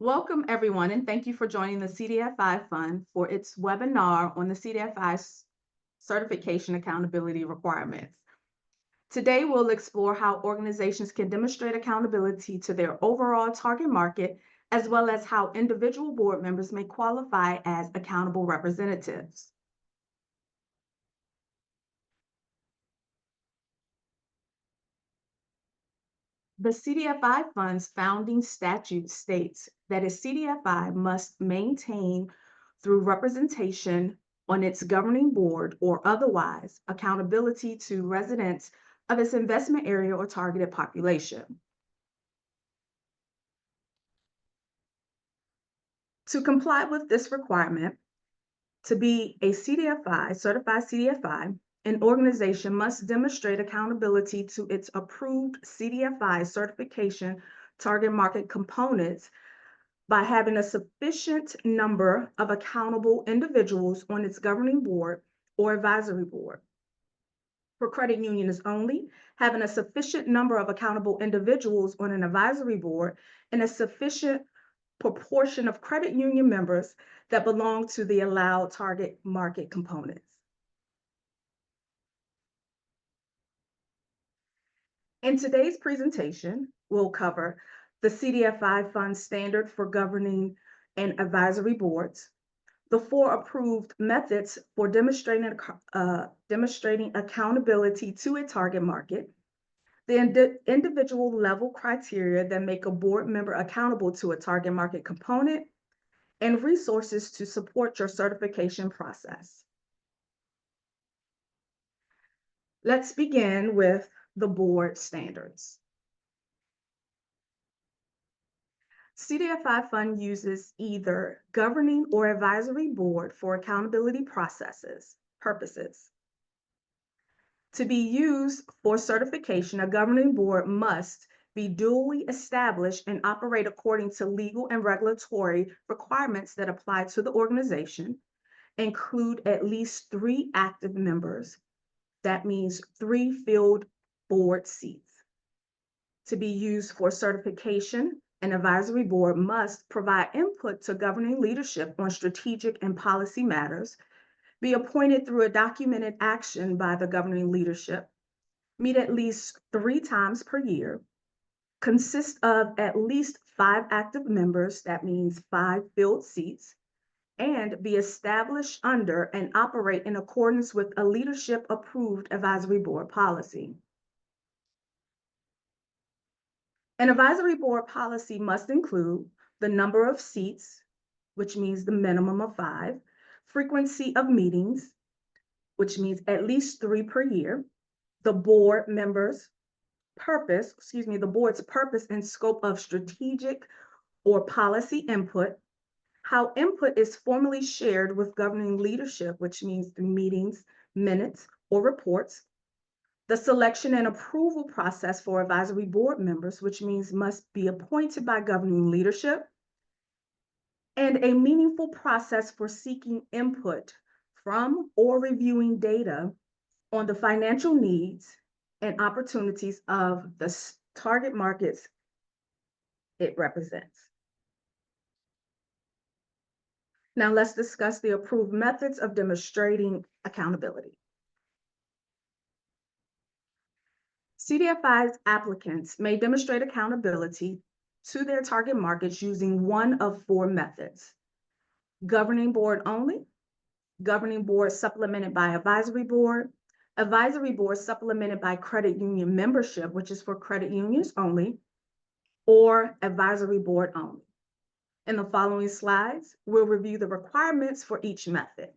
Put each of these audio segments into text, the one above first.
Welcome, everyone, and thank you for joining the CDFI Fund for its webinar on the CDFI certification accountability requirements. Today, we'll explore how organizations can demonstrate accountability to their overall target market, as well as how individual board members may qualify as accountable representatives. The CDFI Fund's founding statute states that a CDFI must maintain, through representation on its governing board or otherwise, accountability to residents of its investment area or targeted population. To comply with this requirement, to be a CDFI, certified CDFI, an organization must demonstrate accountability to its approved CDFI certification target market components by having a sufficient number of accountable individuals on its governing board or advisory board. For credit unions only, having a sufficient number of accountable individuals on an advisory board and a sufficient proportion of credit union members that belong to the allowed target market components. In today's presentation, we'll cover the CDFI Fund standard for governing and advisory boards, the 4 approved methods for demonstrating accountability to a target market, the individual level criteria that make a board member accountable to a target market component, and resources to support your certification process. Let's begin with the board standards. CDFI Fund uses either governing or advisory board for accountability purposes. To be used for certification, a governing board must be duly established and operate according to legal and regulatory requirements that apply to the organization, include at least 3 active members. That means 3 filled board seats. To be used for certification, an advisory board must provide input to governing leadership on strategic and policy matters, be appointed through a documented action by the governing leadership, meet at least 3 times per year, consist of at least 5 active members, that means 5 filled seats, and be established under and operate in accordance with a leadership-approved advisory board policy. An advisory board policy must include the number of seats, which means the minimum of 5, frequency of meetings, which means at least 3 per year, the board's purpose and scope of strategic or policy input, how input is formally shared with governing leadership, which means through meetings, minutes, or reports, the selection and approval process for advisory board members, which means must be appointed by governing leadership, and a meaningful process for seeking input from or reviewing data on the financial needs and opportunities of the target markets it represents. Now let's discuss the approved methods of demonstrating accountability. CDFI's applicants may demonstrate accountability to their target markets using one of 4 methods: governing board only, governing board supplemented by advisory board supplemented by credit union membership, which is for credit unions only, or advisory board only. In the following slides, we'll review the requirements for each method.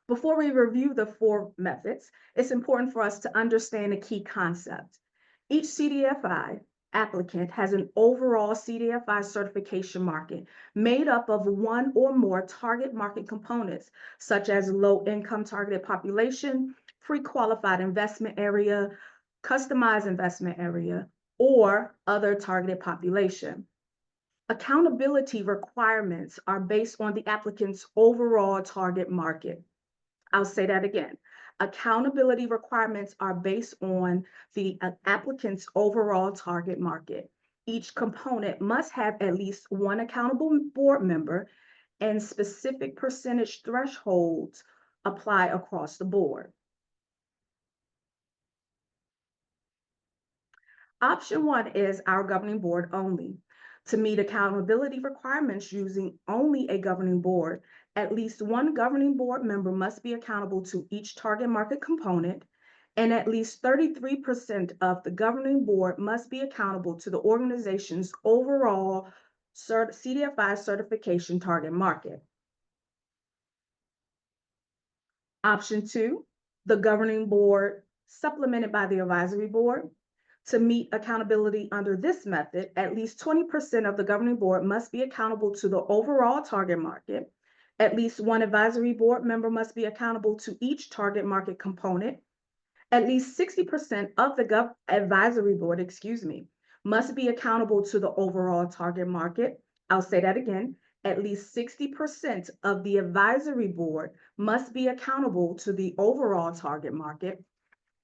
Before we review the 4 methods, it's important for us to understand a key concept. Each CDFI applicant has an overall CDFI certification market made up of 1 or more target market components, such as low-income targeted population, pre-qualified investment area, customized investment area, or other targeted population. Accountability requirements are based on the applicant's overall target market. I'll say that again. Accountability requirements are based on the applicant's overall target market. Each component must have at least one accountable board member, and specific percentage thresholds apply across the board. Option 1 is our governing board only. To meet accountability requirements using only a governing board, at least one governing board member must be accountable to each target market component, and at least 33% of the governing board must be accountable to the organization's overall CDFI certification target market. Option 2, the governing board supplemented by the advisory board. To meet accountability under this method, at least 20% of the governing board must be accountable to the overall target market. At least one advisory board member must be accountable to each target market component. At least 60% of the advisory board, must be accountable to the overall target market. I'll say that again. At least 60% of the advisory board must be accountable to the overall target market.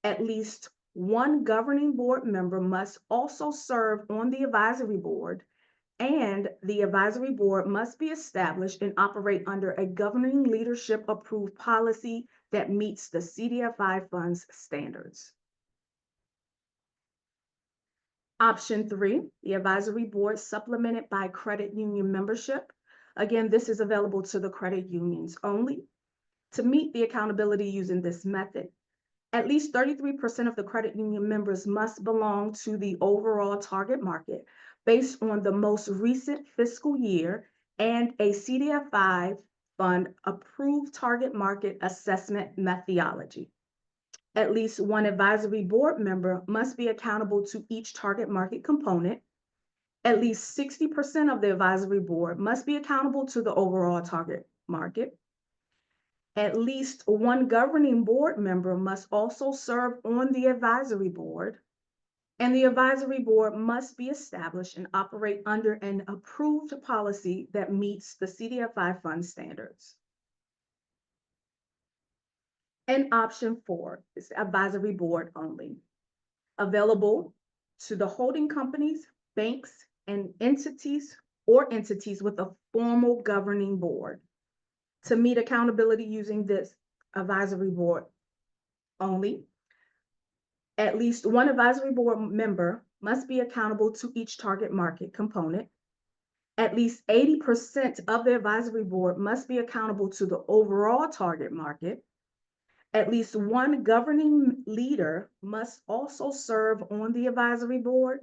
At least one governing board member must also serve on the advisory board, and the advisory board must be established and operate under a governing leadership approved policy that meets the CDFI funds standards. Option 3, the advisory board supplemented by credit union membership. Again, this is available to the credit unions only. To meet the accountability using this method, at least 33% of the credit union members must belong to the overall target market based on the most recent fiscal year and a CDFI fund approved target market assessment methodology. At least one advisory board member must be accountable to each target market component. At least 60% of the advisory board must be accountable to the overall target market. At least one governing board member must also serve on the advisory board, and the advisory board must be established and operate under an approved policy that meets the CDFI fund standards. And option 4 is advisory board only, available to the holding companies, banks, and entities with a formal governing board. To meet accountability using this advisory board only, at least one advisory board member must be accountable to each target market component. At least 80% of the advisory board must be accountable to the overall target market. At least one governing leader must also serve on the advisory board,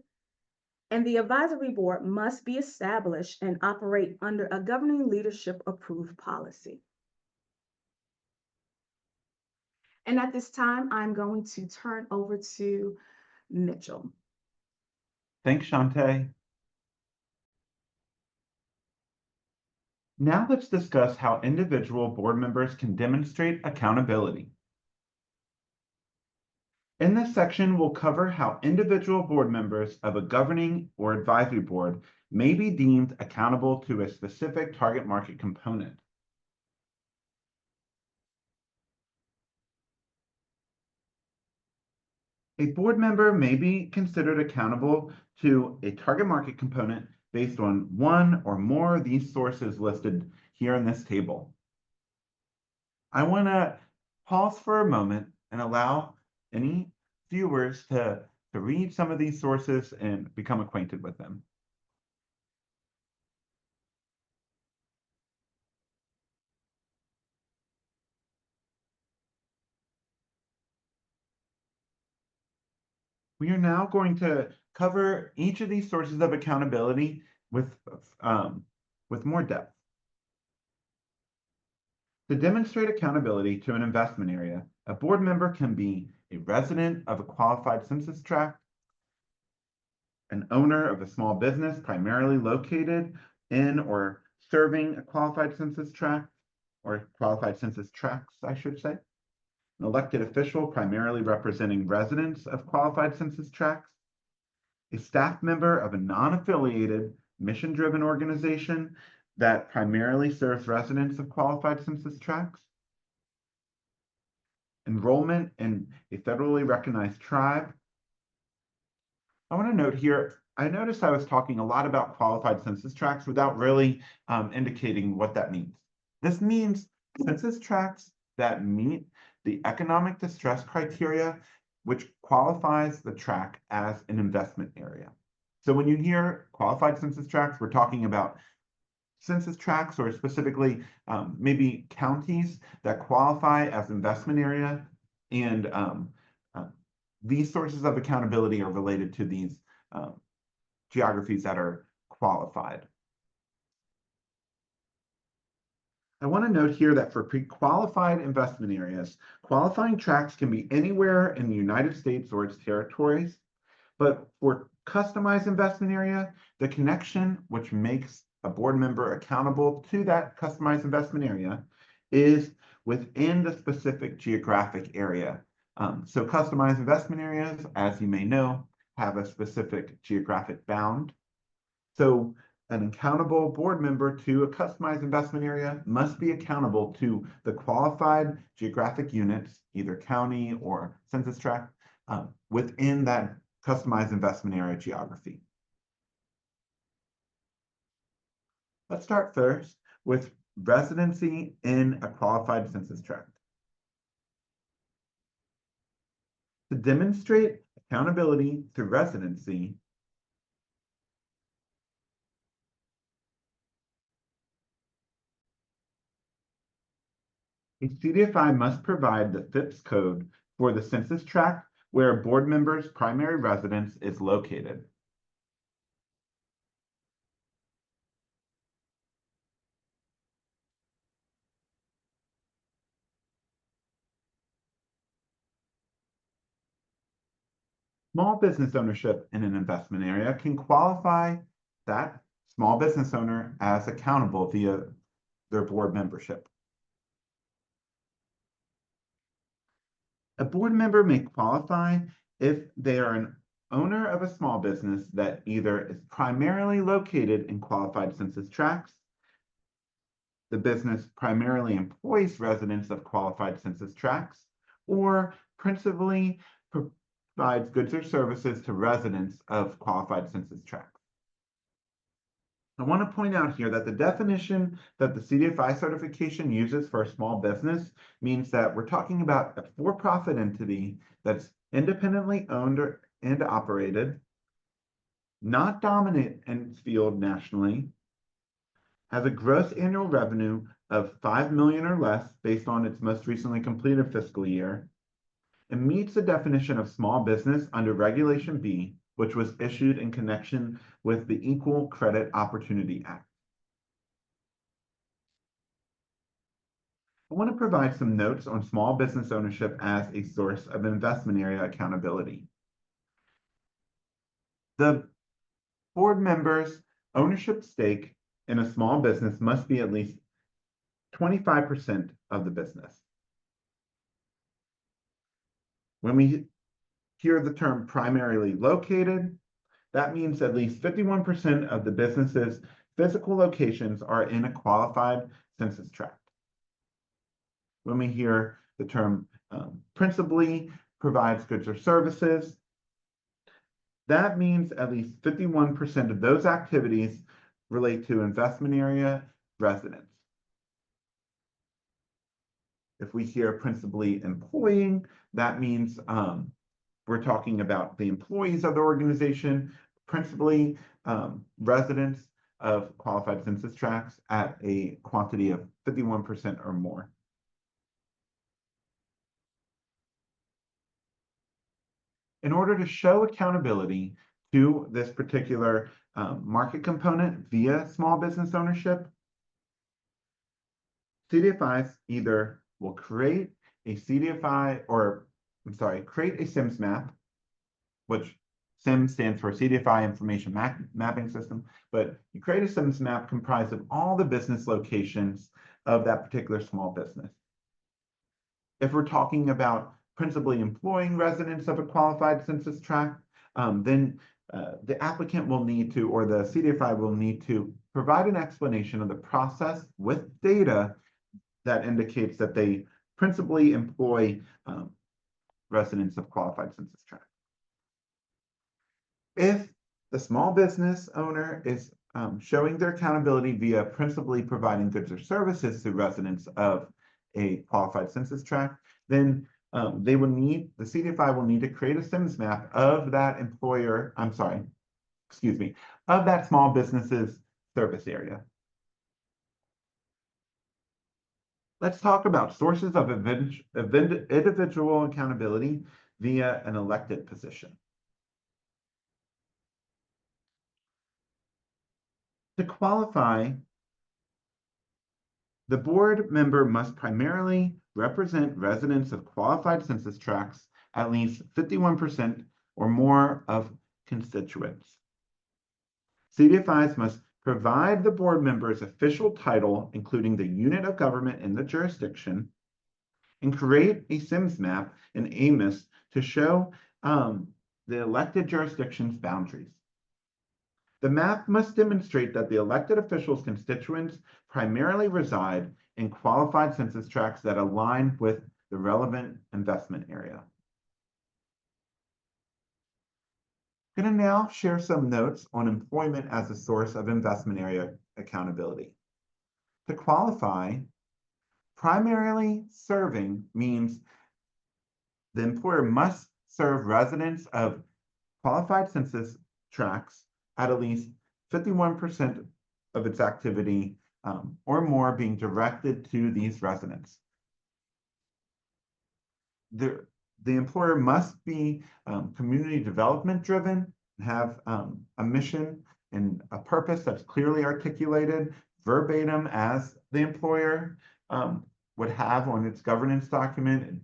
and the advisory board must be established and operate under a governing leadership approved policy. And at this time, I'm going to turn over to Mitchell. Thanks, Shantae. Now let's discuss how individual board members can demonstrate accountability. In this section, we'll cover how individual board members of a governing or advisory board may be deemed accountable to a specific target market component. A board member may be considered accountable to a target market component based on one or more of these sources listed here in this table. I want to pause for a moment and allow any viewers to read some of these sources and become acquainted with them. We are now going to cover each of these sources of accountability with more depth. To demonstrate accountability to an investment area, a board member can be a resident of a qualified census tract, an owner of a small business primarily located in or serving a qualified census tract, or qualified census tracts, I should say, an elected official primarily representing residents of qualified census tracts, a staff member of a non-affiliated, mission-driven organization that primarily serves residents of qualified census tracts, enrollment in a federally recognized tribe, I want to note here, I noticed I was talking a lot about qualified census tracts without really indicating what that means. This means census tracts that meet the economic distress criteria, which qualifies the tract as an investment area. So when you hear qualified census tracts, we're talking about census tracts or specifically maybe counties that qualify as investment area. And uh, these sources of accountability are related to these geographies that are qualified. I want to note here that for pre-qualified investment areas, qualifying tracts can be anywhere in the United States or its territories. But for customized investment area, the connection which makes a board member accountable to that customized investment area is within the specific geographic area. So customized investment areas, as you may know, have a specific geographic bound. So an accountable board member to a customized investment area must be accountable to the qualified geographic units, either county or census tract, within that customized investment area geography. Let's start first with residency in a qualified census tract. To demonstrate accountability through residency, a CDFI must provide the FIPS code for the census tract where a board member's primary residence is located. Small business ownership in an investment area can qualify that small business owner as accountable via their board membership. A board member may qualify if they are an owner of a small business that either is primarily located in qualified census tracts, the business primarily employs residents of qualified census tracts, or principally provides goods or services to residents of qualified census tracts. I want to point out here that the definition that the CDFI certification uses for a small business means that we're talking about a for-profit entity that's independently owned and operated, not dominant in its field nationally, has a gross annual revenue of $5 million or less based on its most recently completed fiscal year, and meets the definition of small business under Regulation B, which was issued in connection with the Equal Credit Opportunity Act. I want to provide some notes on small business ownership as a source of investment area accountability. The board member's ownership stake in a small business must be at least 25% of the business. When we hear the term primarily located, that means at least 51% of the business's physical locations are in a qualified census tract. When we hear the term principally provides goods or services, that means at least 51% of those activities relate to investment area residents. If we hear principally employing, that means we're talking about the employees of the organization, principally residents of qualified census tracts at a quantity of 51% or more. In order to show accountability to this particular market component via small business ownership, CDFIs either will create a CDFI create a SIMS map, which SIMS stands for CDFI Information Mapping System, but you create a SIMS map comprised of all the business locations of that particular small business. If we're talking about principally employing residents of a qualified census tract, then the applicant will need to, or the CDFI will need to provide an explanation of the process with data that indicates that they principally employ residents of qualified census tracts. If the small business owner is showing their accountability via principally providing goods or services to residents of a qualified census tract, then the CDFI will need to create a SIMS map of that of that small business's service area. Let's talk about sources of individual accountability via an elected position. To qualify, the board member must primarily represent residents of qualified census tracts, at least 51% or more of constituents. CDFIs must provide the board member's official title, including the unit of government in the jurisdiction, and create a SIMS map in AMIS to show the elected jurisdiction's boundaries. The map must demonstrate that the elected official's constituents primarily reside in qualified census tracts that align with the relevant investment area. I'm going to now share some notes on employment as a source of investment area accountability. To qualify, primarily serving means the employer must serve residents of qualified census tracts at least 51% of its activity or more being directed to these residents. The employer must be community development driven, have a mission and a purpose that's clearly articulated verbatim as the employer would have on its governance document,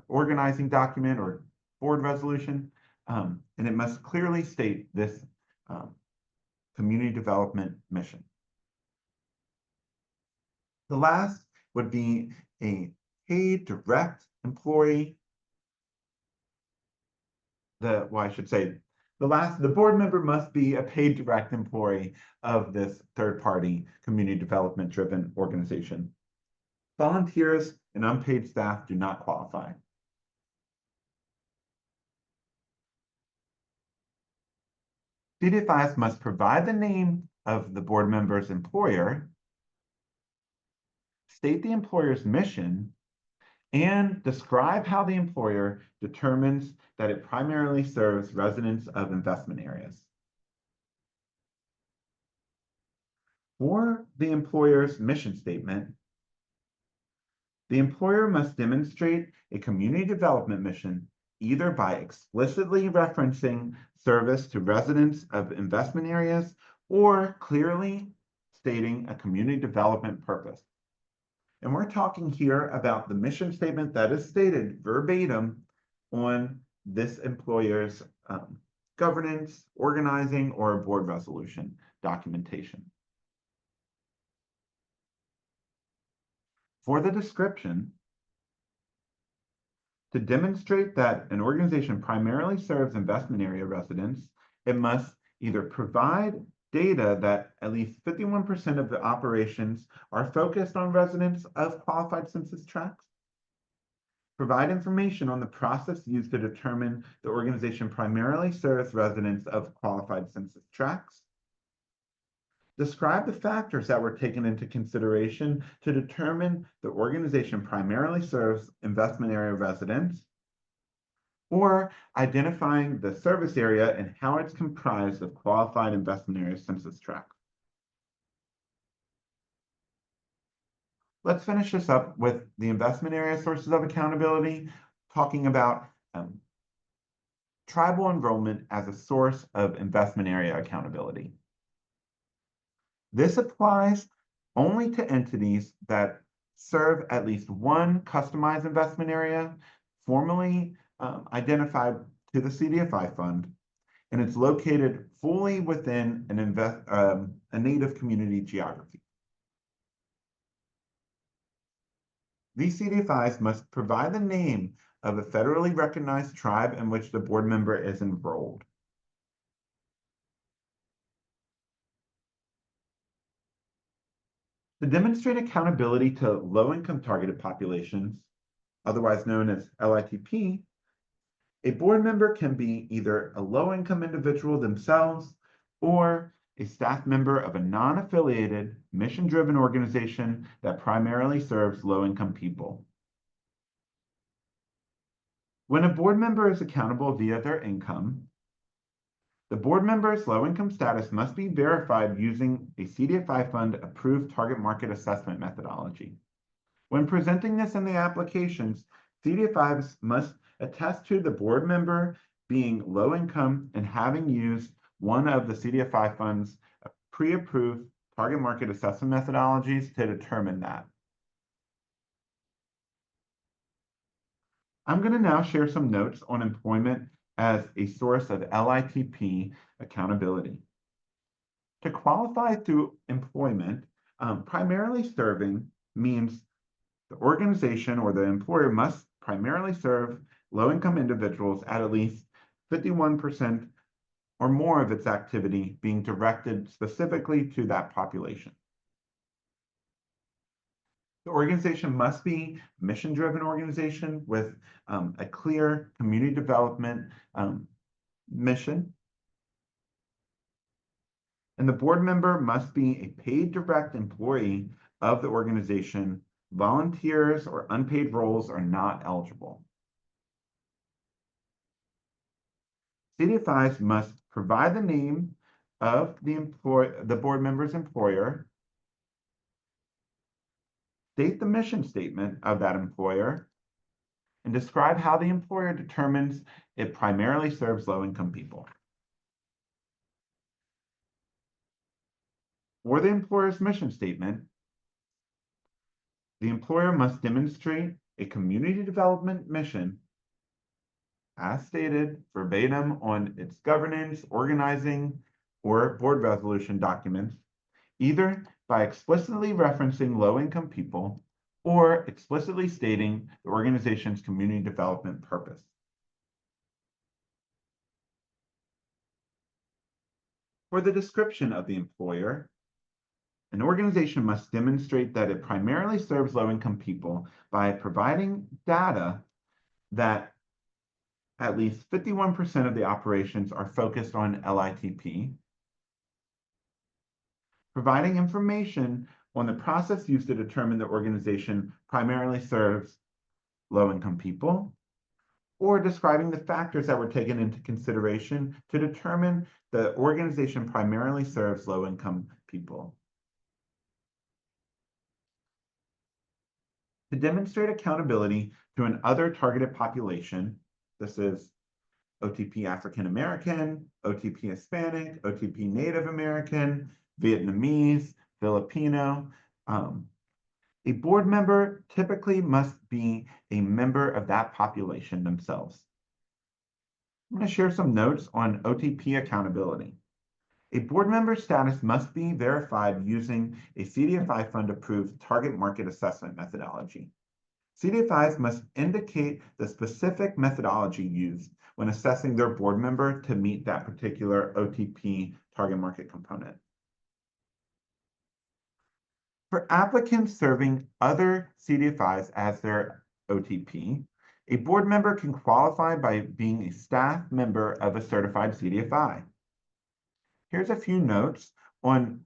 organizing document, or board resolution. And it must clearly state this community development mission. The last would be a paid direct employee. The board member must be a paid direct employee of this third-party community development-driven organization. Volunteers and unpaid staff do not qualify. CDFIs must provide the name of the board member's employer, state the employer's mission, and describe how the employer determines that it primarily serves residents of investment areas. For the employer's mission statement, the employer must demonstrate a community development mission either by explicitly referencing service to residents of investment areas or clearly stating a community development purpose. And we're talking here about the mission statement that is stated verbatim on this employer's governance, organizing, or board resolution documentation. For the description, to demonstrate that an organization primarily serves investment area residents, it must either provide data that at least 51% of the operations are focused on residents of qualified census tracts, provide information on the process used to determine the organization primarily serves residents of qualified census tracts, describe the factors that were taken into consideration to determine the organization primarily serves investment area residents, or identifying the service area and how it's comprised of qualified investment area census tracts. Let's finish this up with the investment area sources of accountability, talking about tribal enrollment as a source of investment area accountability. This applies only to entities that serve at least one customized investment area formally identified to the CDFI fund, and it's located fully within a native community geography. These CDFIs must provide the name of a federally recognized tribe in which the board member is enrolled. To demonstrate accountability to low-income targeted populations, otherwise known as LITP, A board member can be either a low-income individual themselves or a staff member of a non-affiliated, mission-driven organization that primarily serves low-income people. When a board member is accountable via their income, the board member's low-income status must be verified using a CDFI fund-approved target market assessment methodology. When presenting this in the applications, CDFIs must attest to the board member being low income and having used one of the CDFI funds pre-approved target market assessment methodologies to determine that. I'm going to now share some notes on employment as a source of LITP accountability. To qualify through employment, primarily serving means the organization or the employer must primarily serve low-income individuals at least 51% or more of its activity being directed specifically to that population. The organization must be a mission-driven organization with a clear community development mission. And the board member must be a paid direct employee of the organization. Volunteers or unpaid roles are not eligible. CDFIs must provide the name of the board member's employer, state the mission statement of that employer, and describe how the employer determines it primarily serves low-income people. For the employer's mission statement, the employer must demonstrate a community development mission as stated verbatim on its governance, organizing, or board resolution documents, either by explicitly referencing low-income people or explicitly stating the organization's community development purpose. For the description of the employer, an organization must demonstrate that it primarily serves low-income people by providing data that at least 51% of the operations are focused on LITP, providing information on the process used to determine the organization primarily serves low-income people, or describing the factors that were taken into consideration to determine the organization primarily serves low-income people. To demonstrate accountability to an other targeted population, this is OTP African American, OTP Hispanic, OTP Native American, Vietnamese, Filipino. A board member typically must be a member of that population themselves. I'm going to share some notes on OTP accountability. A board member status must be verified using a CDFI fund-approved target market assessment methodology. CDFIs must indicate the specific methodology used when assessing their board member to meet that particular OTP target market component. For applicants serving other CDFIs as their OTP, a board member can qualify by being a staff member of a certified CDFI. Here's a few notes on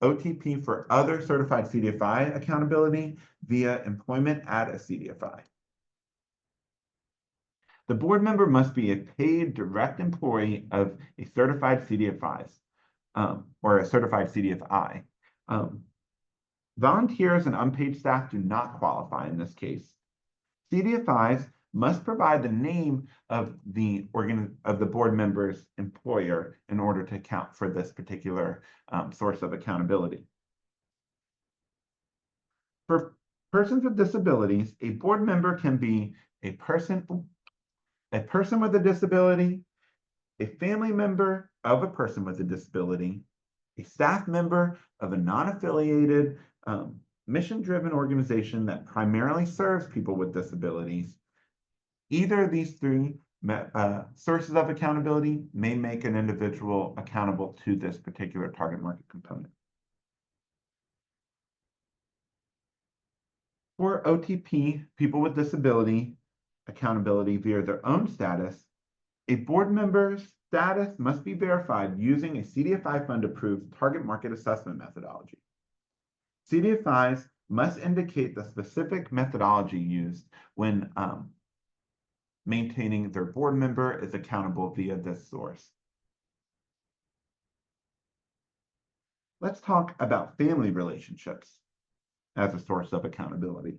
OTP for other certified CDFI accountability via employment at a CDFI. The board member must be a paid direct employee of a certified CDFIs or a certified CDFI. Volunteers and unpaid staff do not qualify in this case. CDFIs must provide the name of the board member's employer in order to account for this particular source of accountability. For persons with disabilities, a board member can be a person with a disability, a family member of a person with a disability, a staff member of a non-affiliated, mission-driven organization that primarily serves people with disabilities. Either of these three sources of accountability may make an individual accountable to this particular target market component. For OTP, people with disability accountability via their own status, A board member's status must be verified using a CDFI fund-approved target market assessment methodology. CDFIs must indicate the specific methodology used when maintaining their board member is accountable via this source. Let's talk about family relationships as a source of accountability.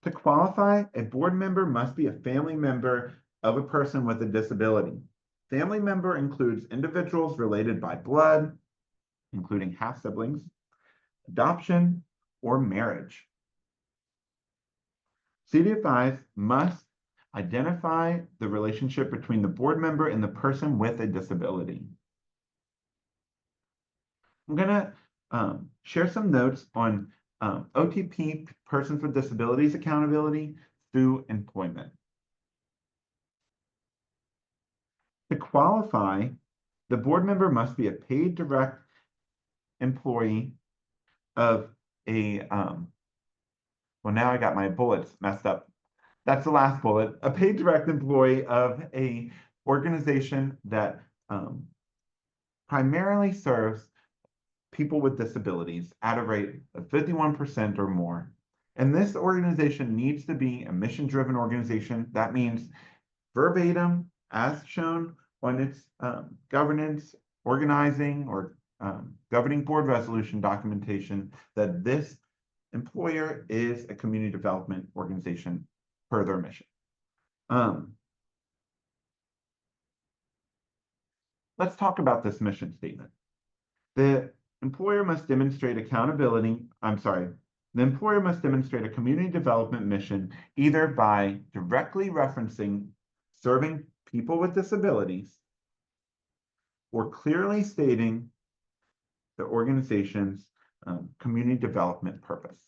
To qualify, a board member must be a family member of a person with a disability. Family member includes individuals related by blood, including half-siblings, adoption, or marriage. CDFIs must identify the relationship between the board member and the person with a disability. I'm going to share some notes on OTP, persons with disabilities accountability through employment. To qualify, the board member must be a paid direct employee of a, well, now I got my bullets messed up. That's the last bullet. A paid direct employee of a organization that primarily serves people with disabilities at a rate of 51% or more. And this organization needs to be a mission-driven organization. That means verbatim, as shown on its governance, organizing, or governing board resolution documentation, that this employer is a community development organization per their mission. Let's talk about this mission statement. The employer must demonstrate accountability, the employer must demonstrate a community development mission either by directly referencing serving people with disabilities or clearly stating the organization's community development purpose.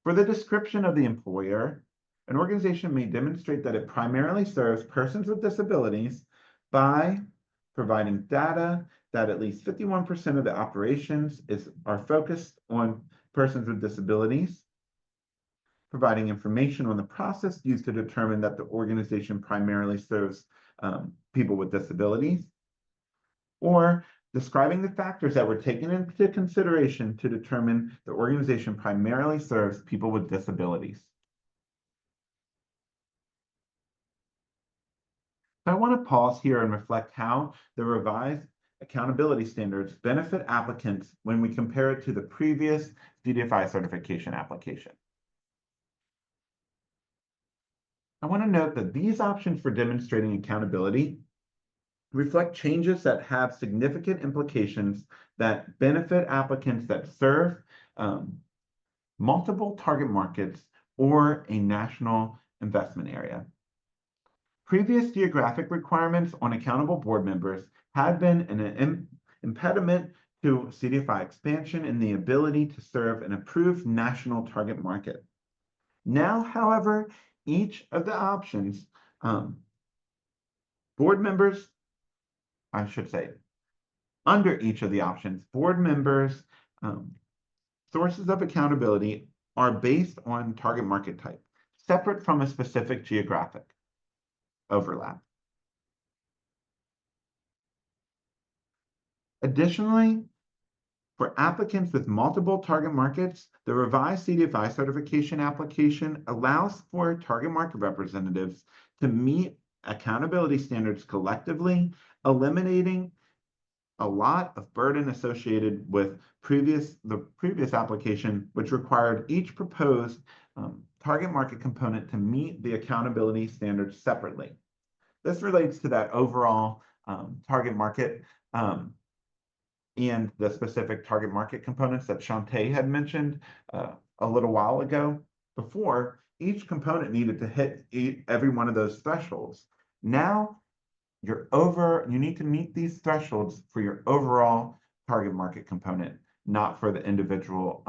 For the description of the employer, an organization may demonstrate that it primarily serves persons with disabilities by providing data that at least 51% of the operations are focused on persons with disabilities, providing information on the process used to determine that the organization primarily serves people with disabilities, or describing the factors that were taken into consideration to determine the organization primarily serves people with disabilities. I want to pause here and reflect how the revised accountability standards benefit applicants when we compare it to the previous CDFI certification application. I want to note that these options for demonstrating accountability reflect changes that have significant implications that benefit applicants that serve multiple target markets or a national investment area. Previous geographic requirements on accountable board members had been an impediment to CDFI expansion and the ability to serve an approved national target market. Now, however, each of the options, board members, I should say, under each of the options, board members' sources of accountability are based on target market type, separate from a specific geographic overlap. Additionally, for applicants with multiple target markets, the revised CDFI certification application allows for target market representatives to meet accountability standards collectively, eliminating a lot of burden associated with the previous application, which required each proposed target market component to meet the accountability standards separately. This relates to that overall target market and the specific target market components that Shantae had mentioned a little while ago. Before, each component needed to hit every one of those thresholds. Now, you need to meet these thresholds for your overall target market component, not for the individual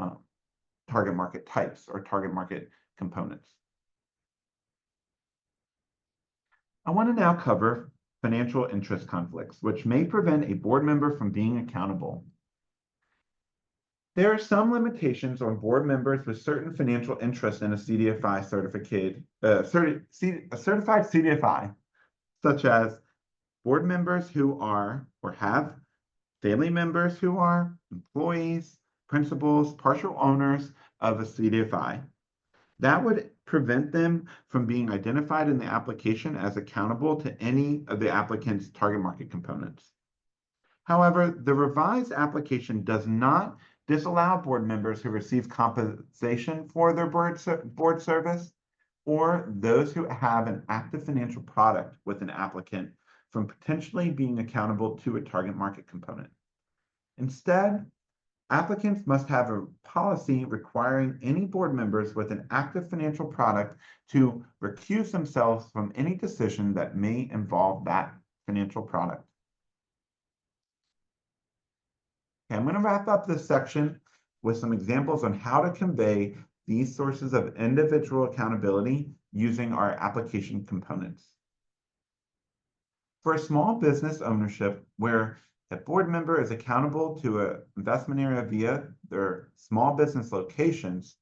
target market types or target market components. I want to now cover financial interest conflicts, which may prevent a board member from being accountable. There are some limitations on board members with certain financial interest in a CDFI a certified CDFI, such as board members who are or have family members who are employees, principals, partial owners of a CDFI. That would prevent them from being identified in the application as accountable to any of the applicant's target market components. However, the revised application does not disallow board members who receive compensation for their board service or those who have an active financial product with an applicant from potentially being accountable to a target market component. Instead, applicants must have a policy requiring any board members with an active financial product to recuse themselves from any decision that may involve that financial product. Okay, I'm going to wrap up this section with some examples on how to convey these sources of individual accountability using our application components. For a small business ownership where a board member is accountable to an investment area via their small business locations,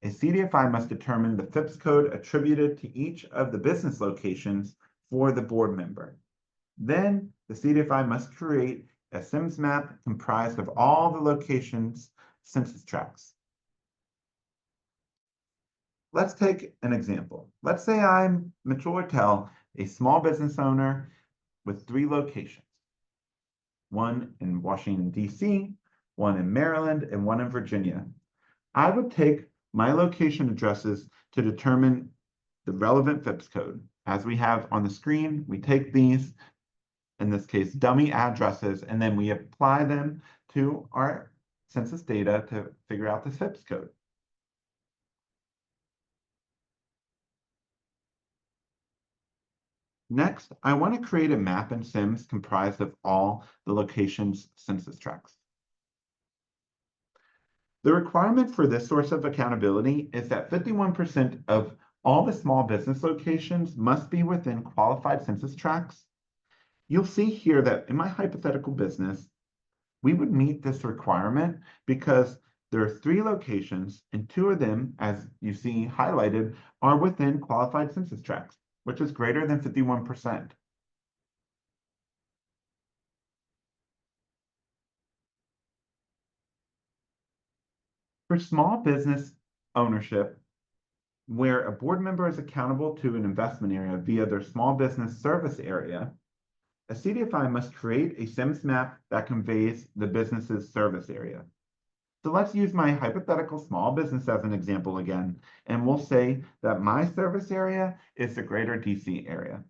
a CDFI must determine the FIPS code attributed to each of the business locations for the board member. Then the CDFI must create a SIMS map comprised of all the locations' census tracts. Let's take an example. Let's say I'm Mitchell Ortel, a small business owner with 3 locations, one in Washington, D.C., one in Maryland, and one in Virginia. I would take my location addresses to determine the relevant FIPS code. As we have on the screen, we take these, in this case, dummy addresses, and then we apply them to our census data to figure out the FIPS code. Next, I want to create a map in SIMS comprised of all the locations' census tracts. The requirement for this source of accountability is that 51% of all the small business locations must be within qualified census tracts. You'll see here that in my hypothetical business, we would meet this requirement because there are 3 locations and 2 of them, as you see highlighted, are within qualified census tracts, which is greater than 51%. For small business ownership, where a board member is accountable to an investment area via their small business service area, a CDFI must create a SIMS map that conveys the business's service area. So let's use my hypothetical small business as an example again, and we'll say that my service area is the greater DC area.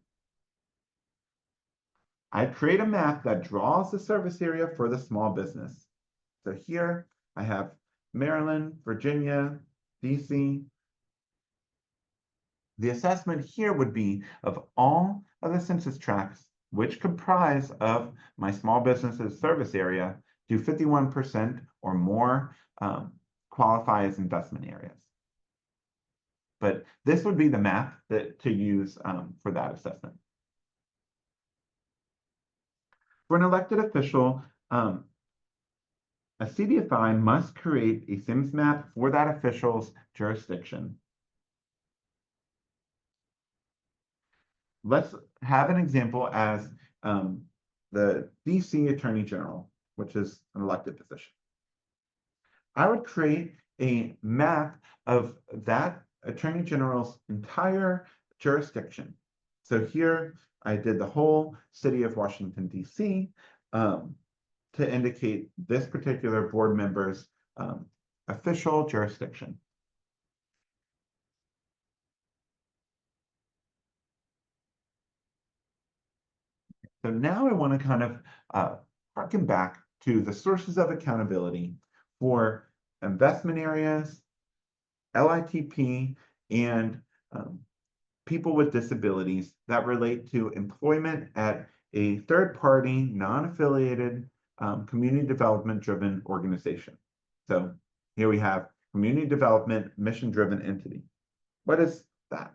I create a map that draws the service area for the small business. So here I have Maryland, Virginia, DC. The assessment here would be of all of the census tracts which comprise of my small business's service area, do 51% or more qualify as investment areas. But this would be the map to use for that assessment. For an elected official, a CDFI must create a SIMS map for that official's jurisdiction. Let's have an example as the DC Attorney General, which is an elected position. I would create a map of that Attorney General's entire jurisdiction. So here I did the whole city of Washington, D.C. To indicate this particular board member's official jurisdiction. So now I want to kind of harken back to the sources of accountability for investment areas, LITP, and people with disabilities that relate to employment at a third-party, non-affiliated, community development-driven organization. So here we have community development, mission-driven entity. What is that?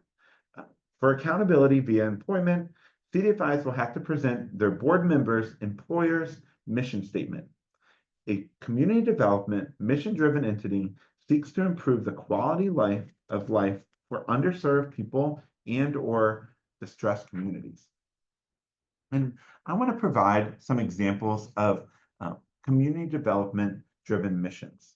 For accountability via employment, CDFIs will have to present their board members' employer's mission statement. A community development, mission-driven entity seeks to improve the quality of life for underserved people and/or distressed communities. And I want to provide some examples of community development-driven missions.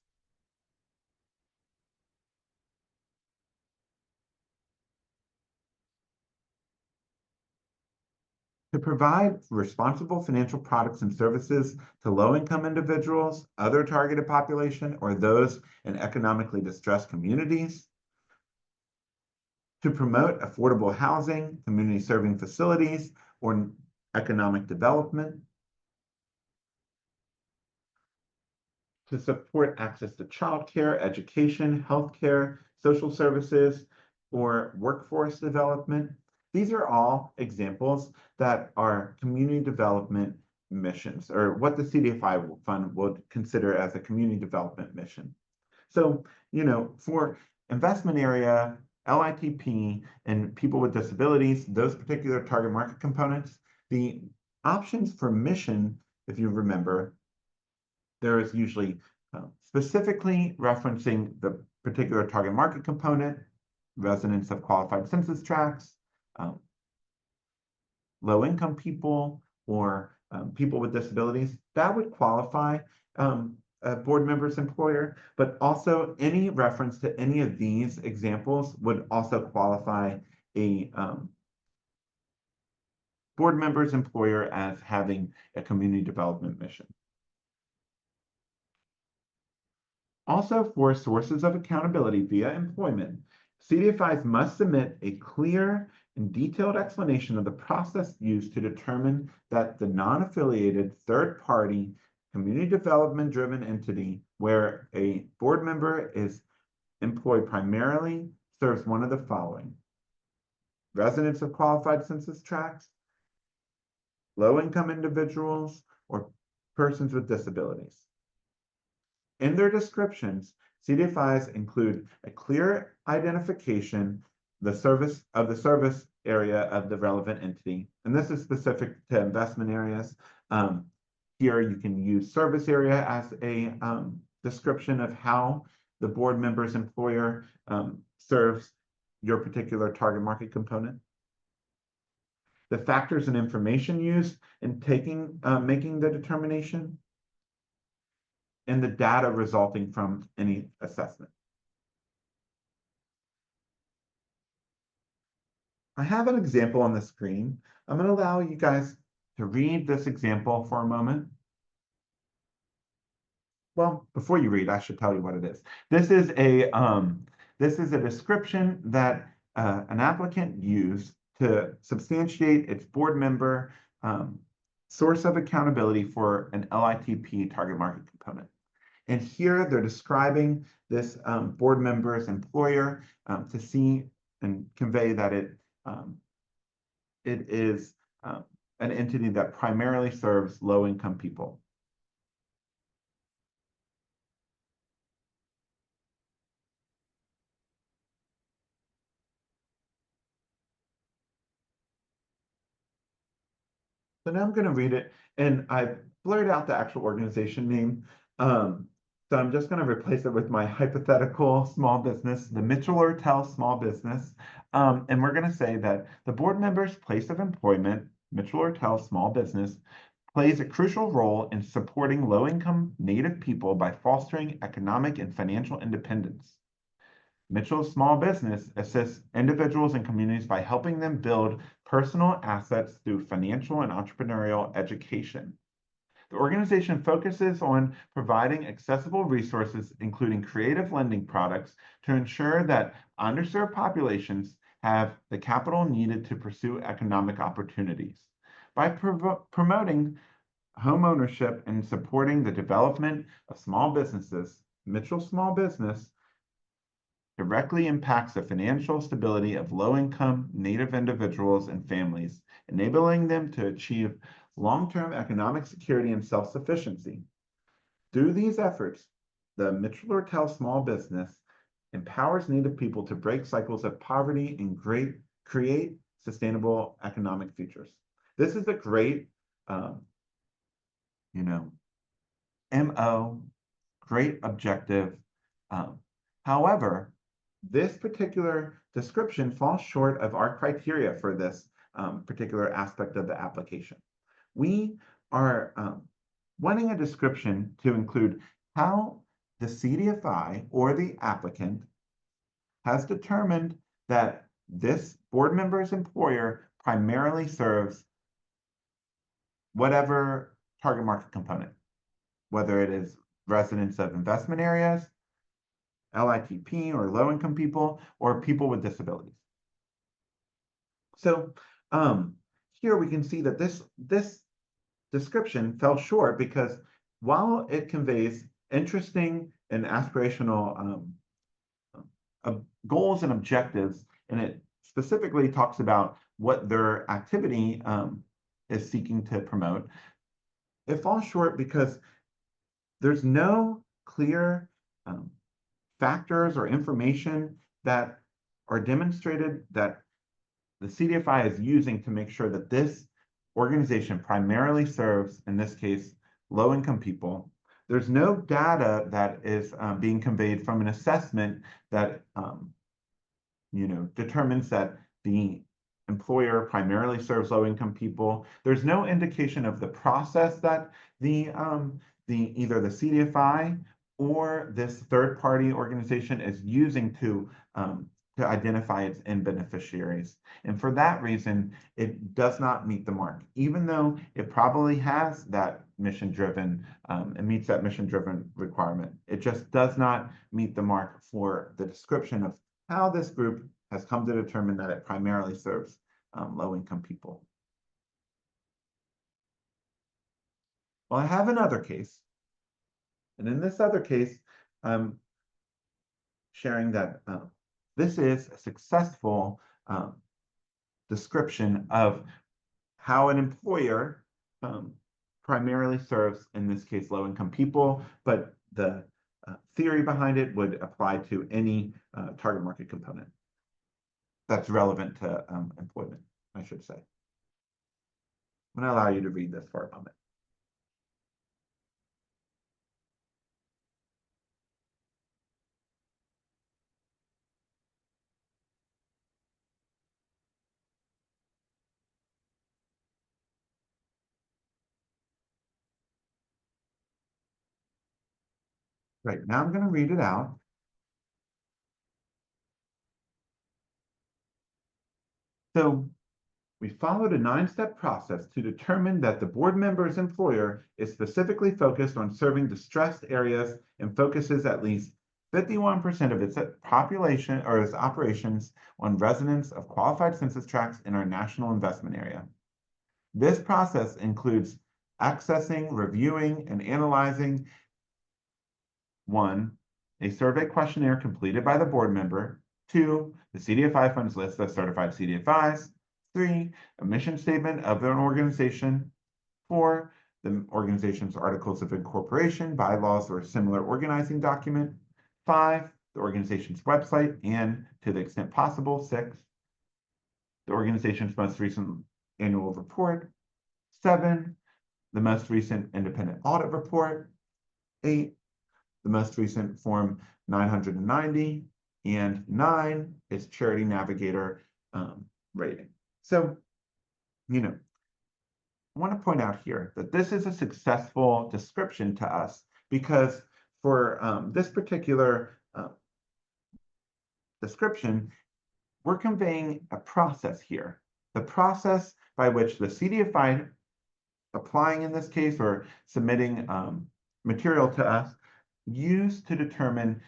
To provide responsible financial products and services to low-income individuals, other targeted population, or those in economically distressed communities. To promote affordable housing, community serving facilities, or economic development. To support access to childcare, education, healthcare, social services, or workforce development. These are all examples that are community development missions, or what the CDFI fund would consider as a community development mission. So, for investment area, LITP, and people with disabilities, those particular target market components, the options for mission, if you remember, there is usually specifically referencing the particular target market component, residents of qualified census tracts, low-income people, or people with disabilities. That would qualify a board member's employer, but also any reference to any of these examples would also qualify a board member's employer as having a community development mission. Also, for sources of accountability via employment, CDFIs must submit a clear and detailed explanation of the process used to determine that the non-affiliated third-party community development-driven entity where a board member is employed primarily serves one of the following: residents of qualified census tracts, low-income individuals, or persons with disabilities. In their descriptions, CDFIs include a clear identification the service area of the relevant entity, and this is specific to investment areas. Here you can use service area as a description of how the board member's employer serves your particular target market component. The factors and information used in making the determination, and the data resulting from any assessment. I have an example on the screen. I'm going to allow you guys to read this example for a moment. Well, before you read, I should tell you what it is. This is a description that an applicant used to substantiate its board member source of accountability for an LITP target market component. And here they're describing this board member's employer to see and convey that it is an entity that primarily serves low-income people. So now I'm going to read it, and I blurred out the actual organization name. So I'm just going to replace it with my hypothetical small business, the Mitchell-Ortel Small Business. And we're going to say that the board member's place of employment, Mitchell-Ortel Small Business, plays a crucial role in supporting low-income Native people by fostering economic and financial independence. Mitchell's Small Business assists individuals and communities by helping them build personal assets through financial and entrepreneurial education. The organization focuses on providing accessible resources, including creative lending products, to ensure that underserved populations have the capital needed to pursue economic opportunities. By promoting home ownership and supporting the development of small businesses, Mitchell Small Business directly impacts the financial stability of low-income Native individuals and families, enabling them to achieve long-term economic security and self-sufficiency. Through these efforts, the Mitchell-Ortel Small Business empowers Native people to break cycles of poverty and create sustainable economic futures. This is a great, MO, great objective. However, this particular description falls short of our criteria for this particular aspect of the application. We are wanting a description to include how the CDFI or the applicant has determined that this board member's employer primarily serves whatever target market component, whether it is residents of investment areas, LITP or low-income people, or people with disabilities. So here we can see that this description fell short because while it conveys interesting and aspirational goals and objectives, and it specifically talks about what their activity is seeking to promote, it falls short because there's no clear factors or information that are demonstrated that the CDFI is using to make sure that this organization primarily serves, in this case, low-income people. There's no data that is being conveyed from an assessment that determines that the employer primarily serves low-income people. There's no indication of the process that either the CDFI or this third-party organization is using to identify its end beneficiaries. And for that reason, it does not meet the mark, even though it probably has that mission-driven, it meets that mission-driven requirement. It just does not meet the mark for the description of how this group has come to determine that it primarily serves low-income people. Well, I have another case. And in this other case, I'm sharing that this is a successful description of how an employer primarily serves, in this case, low-income people, but the theory behind it would apply to any target market component that's relevant to employment, I should say. I'm going to allow you to read this for a moment. Right, now I'm going to read it out. So we followed a 9-step process to determine that the board member's employer is specifically focused on serving distressed areas and focuses at least 51% of its population or its operations on residents of qualified census tracts in our national investment area. This process includes accessing, reviewing, and analyzing 1, a survey questionnaire completed by the board member, 2, the CDFI funds list of certified CDFIs, 3, a mission statement of an organization, 4, the organization's articles of incorporation, bylaws, or similar organizing document, 5, the organization's website, and to the extent possible, 6, the organization's most recent annual report, 7, the most recent independent audit report, 8, the most recent Form 990, and 9 is Charity Navigator rating. So, I want to point out here that this is a successful description to us because for this particular description, we're conveying a process here. The process by which the CDFI applying in this case or submitting material to us used to determine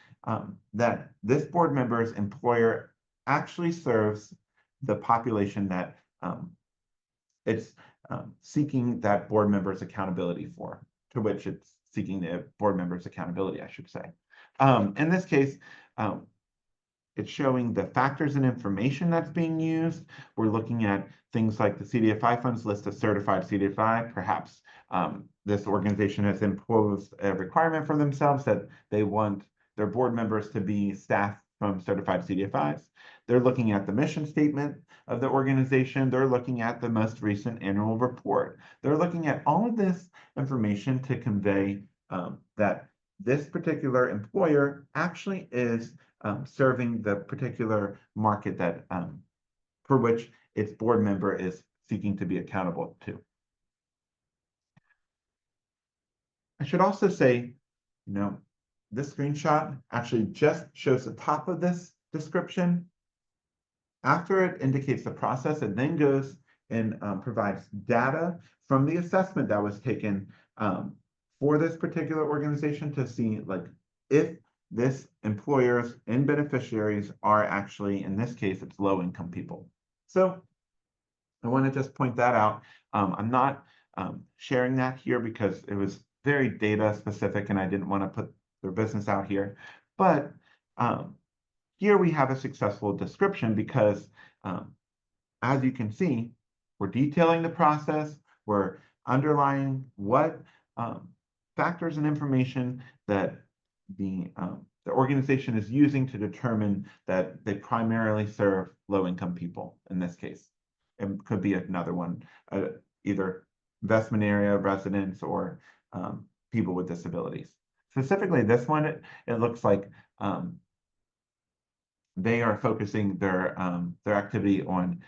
that this board member's employer actually serves the population that it's seeking that board member's accountability for, to which it's seeking the board member's accountability, I should say. In this case, it's showing the factors and information that's being used. We're looking at things like the CDFI funds list of certified CDFI. Perhaps this organization has imposed a requirement for themselves that they want their board members to be staff from certified CDFIs. They're looking at the mission statement of the organization. They're looking at the most recent annual report. They're looking at all of this information to convey that this particular employer actually is serving the particular market that for which its board member is seeking to be accountable to. I should also say, this screenshot actually just shows the top of this description. After it indicates the process, it then goes and provides data from the assessment that was taken for this particular organization to see if this employers and beneficiaries are actually, in this case, it's low-income people. So I want to just point that out. I'm not sharing that here because it was very data specific and I didn't want to put their business out here. But here we have a successful description because as you can see, we're detailing the process, we're underlying what factors and information that the organization is using to determine that they primarily serve low-income people in this case. It could be another one, either investment area, residents, or people with disabilities. Specifically, this one, it looks like they are focusing their activity on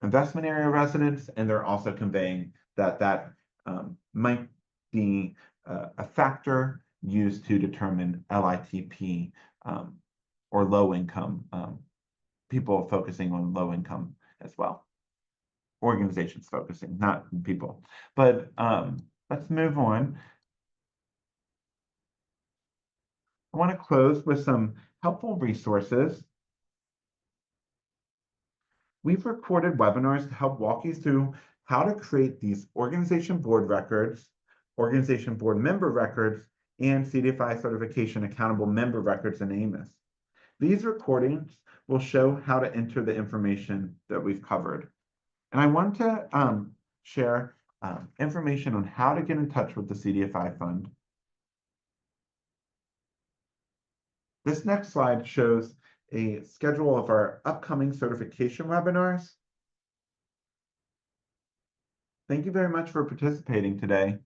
investment area residents, and they're also conveying that might be a factor used to determine LITP or low income, people focusing on low income as well. Organizations focusing, not people. But let's move on. I want to close with some helpful resources. We've recorded webinars to help walk you through how to create these organization board records, organization board member records, and CDFI certification accountable member records in AMIS. These recordings will show how to enter the information that we've covered. And I want to share information on how to get in touch with the CDFI fund. This next slide shows a schedule of our upcoming certification webinars. Thank you very much for participating today.